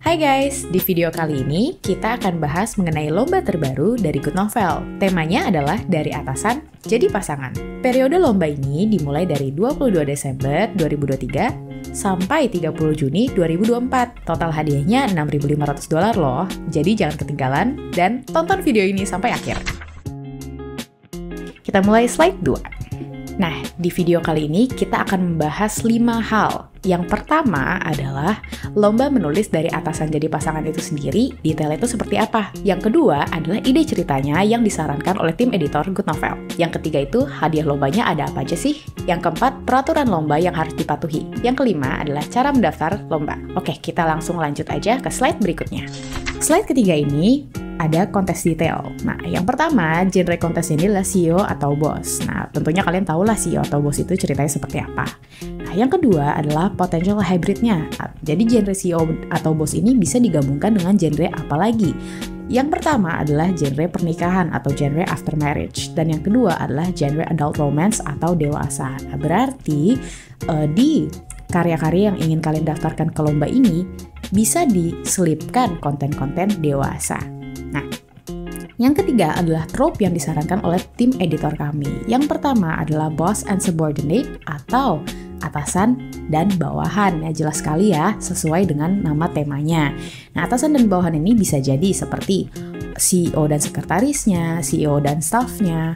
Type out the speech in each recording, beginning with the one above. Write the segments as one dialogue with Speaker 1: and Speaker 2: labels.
Speaker 1: Hai guys, di video kali ini kita akan bahas mengenai lomba terbaru dari Good Novel. Temanya adalah dari atasan jadi pasangan. Periode lomba ini dimulai dari 22 Desember 2023 sampai 30 Juni 2024. Total hadiahnya $6.500 loh, jadi jangan ketinggalan dan tonton video ini sampai akhir. Kita mulai slide 2. Nah, di video kali ini kita akan membahas 5 hal. Yang pertama adalah lomba menulis dari atasan jadi pasangan itu sendiri, detailnya itu seperti apa. Yang kedua adalah ide ceritanya yang disarankan oleh tim editor Good Novel. Yang ketiga itu hadiah lombanya ada apa aja sih? Yang keempat, peraturan lomba yang harus dipatuhi. Yang kelima adalah cara mendaftar lomba. Oke, kita langsung lanjut aja ke slide berikutnya. Slide ketiga ini ada kontes detail. Nah, yang pertama, genre kontes ini adalah CEO atau bos. Nah, tentunya kalian tahu lah CEO atau bos itu ceritanya seperti apa. Nah, yang kedua adalah potential hybridnya. Jadi genre CEO atau bos ini bisa digabungkan dengan genre apa lagi? Yang pertama adalah genre pernikahan atau genre after marriage. Dan yang kedua adalah genre adult romance atau dewasa. Nah, berarti di karya-karya yang ingin kalian daftarkan ke lomba ini bisa diselipkan konten-konten dewasa. Nah, yang ketiga adalah trope yang disarankan oleh tim editor kami. Yang pertama adalah boss and subordinate atau atasan dan bawahan. Ya, jelas sekali ya, sesuai dengan nama temanya. Nah, atasan dan bawahan ini bisa jadi seperti CEO dan sekretarisnya, CEO dan staffnya,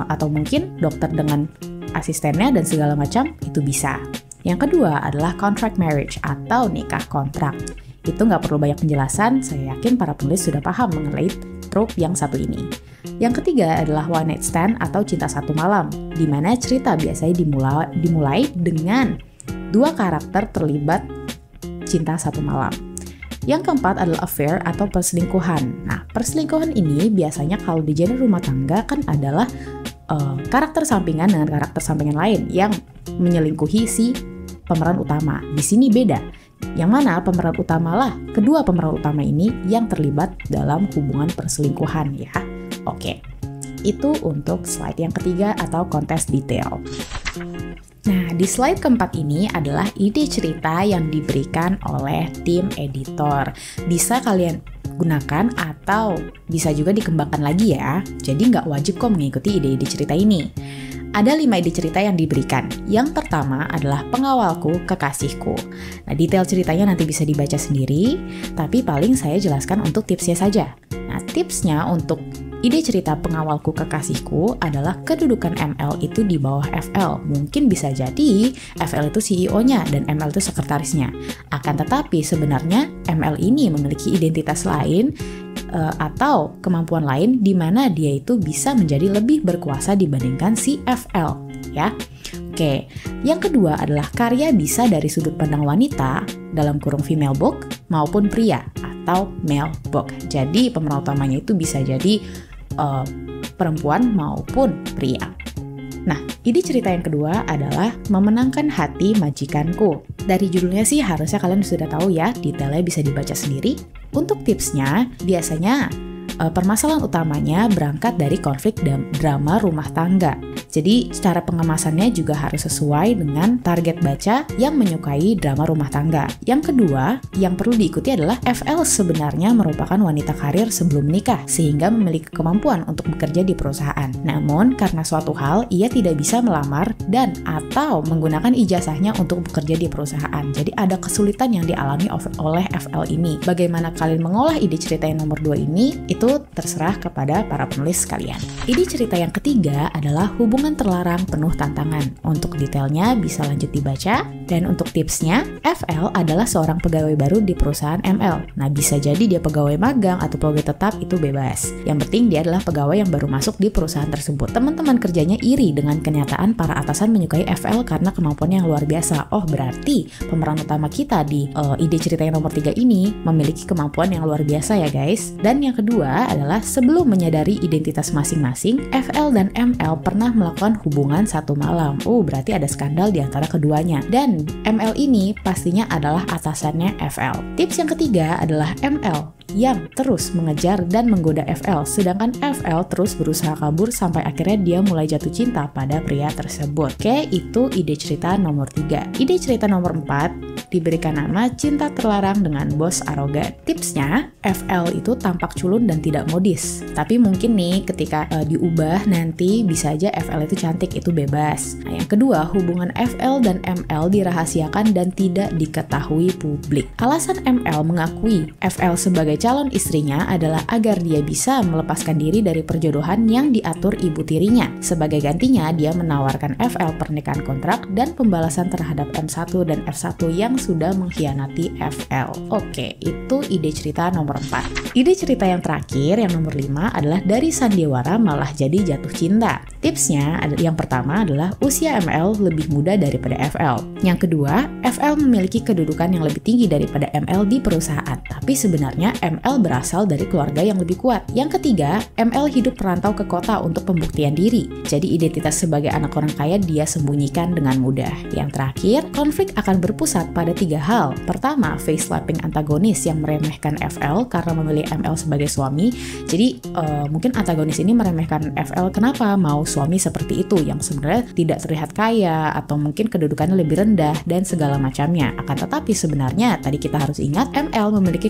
Speaker 1: atau mungkin dokter dengan asistennya dan segala macam, itu bisa. Yang kedua adalah contract marriage atau nikah kontrak. Itu nggak perlu banyak penjelasan, saya yakin para penulis sudah paham mengenai trope yang satu ini. Yang ketiga adalah one night stand atau cinta satu malam, di mana cerita biasanya dimulai dengan dua karakter terlibat cinta satu malam. Yang keempat adalah affair atau perselingkuhan. Nah, perselingkuhan ini biasanya kalau di genre rumah tangga kan adalah karakter sampingan dengan karakter sampingan lain yang menyelingkuhi si pemeran utama. Di sini beda. Yang mana pemeran utamalah kedua pemeran utama ini yang terlibat dalam hubungan perselingkuhan ya. Oke, itu untuk slide yang ketiga atau kontes detail. Nah, di slide keempat ini adalah ide cerita yang diberikan oleh tim editor. Bisa kalian gunakan atau bisa juga dikembangkan lagi ya. Jadi nggak wajib kok mengikuti ide-ide cerita ini. Ada 5 ide cerita yang diberikan. Yang pertama adalah pengawalku, kekasihku. Nah, detail ceritanya nanti bisa dibaca sendiri, tapi paling saya jelaskan untuk tipsnya saja. Nah, tipsnya untuk ide cerita pengawalku, kekasihku adalah kedudukan ML itu di bawah FL. Mungkin bisa jadi FL itu CEO-nya dan ML itu sekretarisnya. Akan tetapi sebenarnya ML ini memiliki identitas lain atau kemampuan lain di mana dia itu bisa menjadi lebih berkuasa dibandingkan si FL ya. Oke, yang kedua adalah karya bisa dari sudut pandang wanita dalam kurung female book maupun pria atau male book. Jadi pemeran utamanya itu bisa jadi perempuan maupun pria. Nah, ide cerita yang kedua adalah memenangkan hati majikanku. Dari judulnya sih harusnya kalian sudah tahu ya, detailnya bisa dibaca sendiri. Untuk tipsnya, biasanya permasalahan utamanya berangkat dari konflik dan drama rumah tangga. Jadi, cara pengemasannya juga harus sesuai dengan target baca yang menyukai drama rumah tangga. Yang kedua, yang perlu diikuti adalah FL sebenarnya merupakan wanita karir sebelum menikah, sehingga memiliki kemampuan untuk bekerja di perusahaan. Namun, karena suatu hal, ia tidak bisa melamar dan atau menggunakan ijazahnya untuk bekerja di perusahaan. Jadi, ada kesulitan yang dialami oleh FL ini. Bagaimana kalian mengolah ide cerita yang nomor 2 ini, itu terserah kepada para penulis sekalian. Ide cerita yang ketiga adalah hubungan terlarang penuh tantangan. Untuk detailnya bisa lanjut dibaca. Dan untuk tipsnya, FL adalah seorang pegawai baru di perusahaan ML. Nah, bisa jadi dia pegawai magang atau pegawai tetap, itu bebas. Yang penting dia adalah pegawai yang baru masuk di perusahaan tersebut. Teman-teman kerjanya iri dengan kenyataan para atasan menyukai FL karena kemampuannya yang luar biasa. Oh, berarti pemeran utama kita di ide cerita yang nomor 3 ini memiliki kemampuan yang luar biasa ya guys. Dan yang kedua adalah sebelum menyadari identitas masing-masing, FL dan ML pernah melakukan hubungan satu malam. Oh, berarti ada skandal di antara keduanya. Dan ML ini pastinya adalah atasannya FL. Tips yang ketiga adalah ML yang terus mengejar dan menggoda FL, sedangkan FL terus berusaha kabur sampai akhirnya dia mulai jatuh cinta pada pria tersebut. Oke, itu ide cerita nomor 3. Ide cerita nomor 4 diberikan nama Cinta Terlarang dengan Bos Arogan. Tipsnya, FL itu tampak culun dan tidak modis. Tapi mungkin nih ketika diubah nanti bisa aja FL itu cantik, itu bebas. Nah, yang kedua, hubungan FL dan ML dirahasiakan dan tidak diketahui publik. Alasan ML mengakui FL sebagai calon istrinya adalah agar dia bisa melepaskan diri dari perjodohan yang diatur ibu tirinya. Sebagai gantinya, dia menawarkan FL pernikahan kontrak dan pembalasan terhadap M1 dan F1 yang sudah mengkhianati FL. Oke, itu ide cerita nomor 4. Ide cerita yang terakhir, yang nomor 5 adalah dari sandiwara malah jadi jatuh cinta. Tipsnya, yang pertama adalah usia ML lebih muda daripada FL. Yang kedua, FL memiliki kedudukan yang lebih tinggi daripada ML di perusahaan, tapi sebenarnya ML berasal dari keluarga yang lebih kuat. Yang ketiga, ML hidup merantau ke kota untuk pembuktian diri. Jadi identitas sebagai anak orang kaya dia sembunyikan dengan mudah. Yang terakhir, konflik akan berpusat pada 3 hal. Pertama, face slapping antagonis yang meremehkan FL karena memilih ML sebagai suami. Jadi mungkin antagonis ini meremehkan FL kenapa mau suami seperti itu yang sebenarnya tidak terlihat kaya atau mungkin kedudukannya lebih rendah dan segala macamnya. Akan tetapi sebenarnya tadi kita harus ingat ML memiliki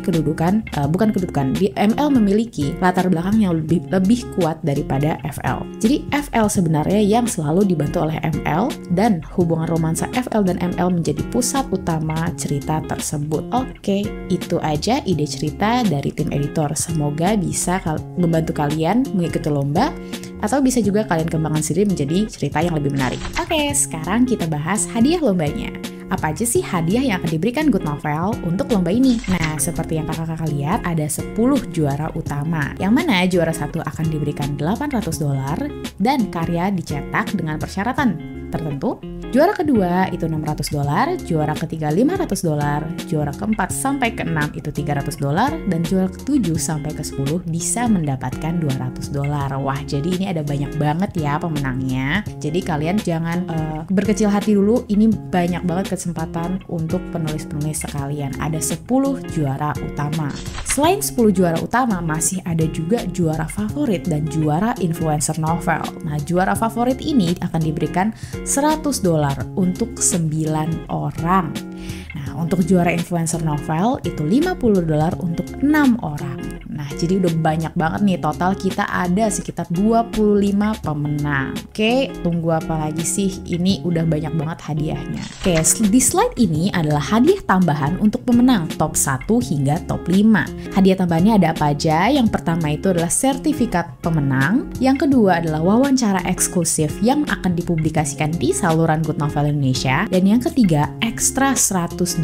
Speaker 1: ML memiliki latar belakang yang lebih kuat daripada FL. Jadi FL sebenarnya yang selalu dibantu oleh ML dan hubungan romansa FL dan ML menjadi pusat utama cerita tersebut. Oke, itu aja ide cerita dari tim editor. Semoga bisa membantu kalian mengikuti lomba atau bisa juga kalian kembangkan sendiri menjadi cerita yang lebih menarik. Oke, sekarang kita bahas hadiah lombanya. Apa aja sih hadiah yang akan diberikan Good Novel untuk lomba ini? Nah, seperti yang kakak-kakak lihat, ada 10 juara utama. Yang mana juara 1 akan diberikan $800 dan karya dicetak dengan persyaratan tertentu. Juara kedua itu $600, juara ketiga $500, juara keempat sampai ke-6 itu $300, dan juara ke-7 sampai ke-10 bisa mendapatkan $200. Wah, jadi ini ada banyak banget ya pemenangnya. Jadi kalian jangan berkecil hati dulu, ini banyak banget kesempatan untuk penulis-penulis sekalian. Ada 10 juara utama. Selain 10 juara utama, masih ada juga juara favorit dan juara influencer novel. Nah, juara favorit ini akan diberikan $100 untuk 9 orang. Nah, untuk juara influencer novel itu $50 untuk 6 orang. Nah, jadi udah banyak banget nih, total kita ada sekitar 25 pemenang. Oke, tunggu apa lagi sih? Ini udah banyak banget hadiahnya. Oke, di slide ini adalah hadiah tambahan untuk pemenang top 1 hingga top 5. Hadiah tambahannya ada apa aja? Yang pertama itu adalah sertifikat pemenang. Yang kedua adalah wawancara eksklusif yang akan dipublikasikan di saluran Good Novel Indonesia. Dan yang ketiga, ekstra $100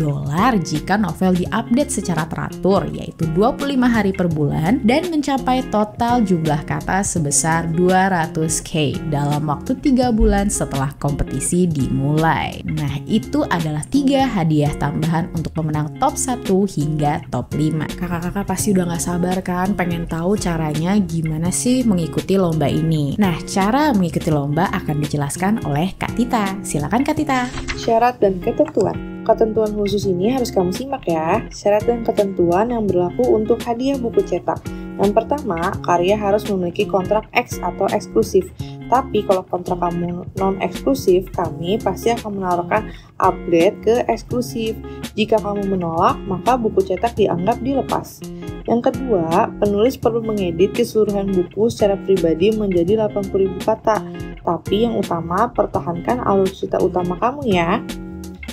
Speaker 1: jika novel diupdate secara teratur, yaitu 25 hari per bulan dan mencapai total jumlah kata sebesar 200.000 dalam waktu 3 bulan setelah kompetisi dimulai. Nah, itu adalah 3 hadiah tambahan untuk pemenang top 1 hingga top 5. Kakak-kakak pasti udah gak sabar kan pengen tahu caranya gimana sih mengikuti lomba ini. Nah, cara mengikuti lomba akan dijelaskan oleh Kak Tita. Silakan Kak Tita.
Speaker 2: Syarat dan ketentuan. Ketentuan khusus ini harus kamu simak ya. Syarat dan ketentuan yang berlaku untuk hadiah buku cetak. Yang pertama, karya harus memiliki kontrak X atau eksklusif. Tapi kalau kontrak kamu non-eksklusif, kami pasti akan menawarkan upgrade ke eksklusif. Jika kamu menolak, maka buku cetak dianggap dilepas. Yang kedua, penulis perlu mengedit keseluruhan buku secara pribadi menjadi 80.000 kata. Tapi yang utama, pertahankan alur cerita utama kamu ya.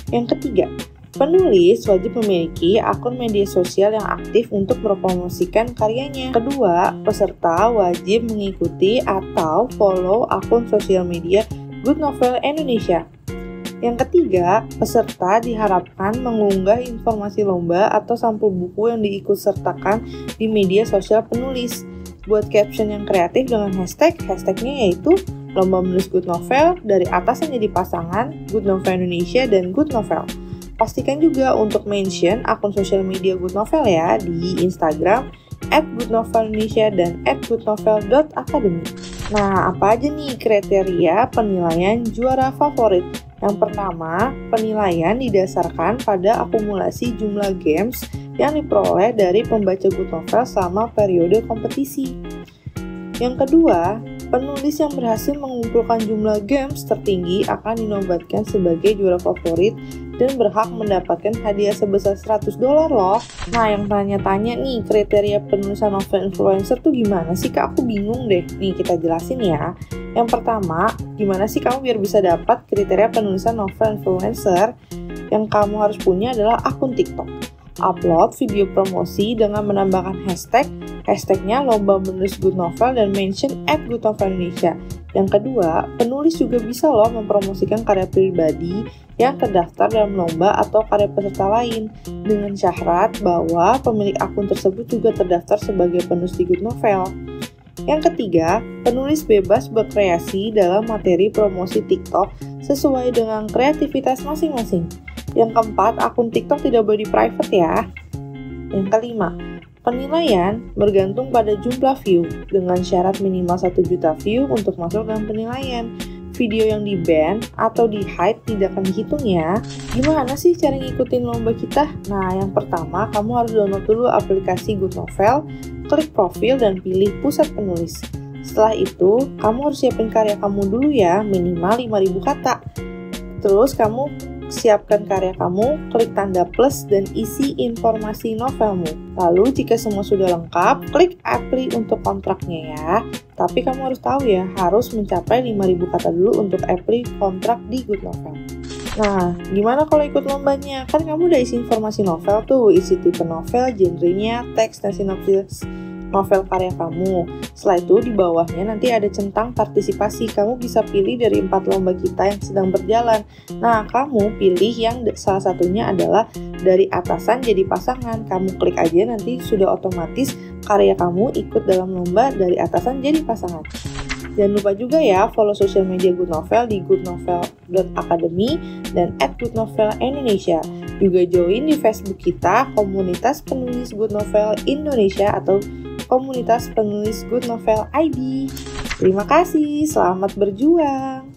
Speaker 2: Yang ketiga, penulis wajib memiliki akun media sosial yang aktif untuk mempromosikan karyanya. Kedua, peserta wajib mengikuti atau follow akun sosial media Good Novel Indonesia. Yang ketiga, peserta diharapkan mengunggah informasi lomba atau sampul buku yang diikutsertakan di media sosial penulis. Buat caption yang kreatif dengan hashtagnya yaitu Lomba Menulis Good Novel, dari atas yang jadi pasangan, Good Novel Indonesia dan Good Novel. Pastikan juga untuk mention akun sosial media Good Novel ya di Instagram @goodnovelindonesia dan @goodnovel.academy. Nah, apa aja nih kriteria penilaian juara favorit? Yang pertama, penilaian didasarkan pada akumulasi jumlah games yang diperoleh dari pembaca Good Novel selama periode kompetisi. Yang kedua, penulis yang berhasil mengumpulkan jumlah games tertinggi akan dinobatkan sebagai juara favorit dan berhak mendapatkan hadiah sebesar $100 loh. Nah, yang tanya-tanya nih, kriteria penulisan novel influencer tuh gimana sih Kak? Aku bingung deh. Nih, kita jelasin ya. Yang pertama, gimana sih kamu biar bisa dapat kriteria penulisan novel influencer? Yang kamu harus punya adalah akun TikTok. Upload video promosi dengan menambahkan hashtagnya lomba menulis good novel dan mention @goodnovelindonesia. Yang kedua, penulis juga bisa loh mempromosikan karya pribadi yang terdaftar dalam lomba atau karya peserta lain dengan syarat bahwa pemilik akun tersebut juga terdaftar sebagai penulis di Good Novel. Yang ketiga, penulis bebas berkreasi dalam materi promosi TikTok sesuai dengan kreativitas masing-masing. Yang keempat, akun TikTok tidak boleh di-private ya. Yang kelima, penilaian bergantung pada jumlah view dengan syarat minimal 1 juta view untuk masuk dalam penilaian. Video yang di-ban atau di-hide tidak akan dihitung ya. Gimana sih cara ngikutin lomba kita? Nah, yang pertama, kamu harus download dulu aplikasi Good Novel, klik profil dan pilih pusat penulis. Setelah itu, kamu harus siapin karya kamu dulu ya, minimal 5.000 kata. Terus kamu siapkan karya kamu, klik tanda plus dan isi informasi novelmu. Lalu jika semua sudah lengkap, klik apply untuk kontraknya ya. Tapi kamu harus tahu ya, harus mencapai 5.000 kata dulu untuk apply kontrak di Good Novel. Nah, gimana kalau ikut lombanya? Kan kamu udah isi informasi novel tuh, isi tipe novel, genrenya, teks, dan sinopsis novel karya kamu. Setelah itu di bawahnya nanti ada centang partisipasi. Kamu bisa pilih dari 4 lomba kita yang sedang berjalan. Nah, kamu pilih yang salah satunya adalah dari atasan jadi pasangan. Kamu klik aja, nanti sudah otomatis karya kamu ikut dalam lomba dari atasan jadi pasangan. Jangan lupa juga ya follow sosial media Good Novel di goodnovel.academy dan @goodnovelindonesia. Juga join di Facebook kita, komunitas penulis Good Novel Indonesia atau komunitas penulis Good Novel ID. Terima kasih, selamat berjuang!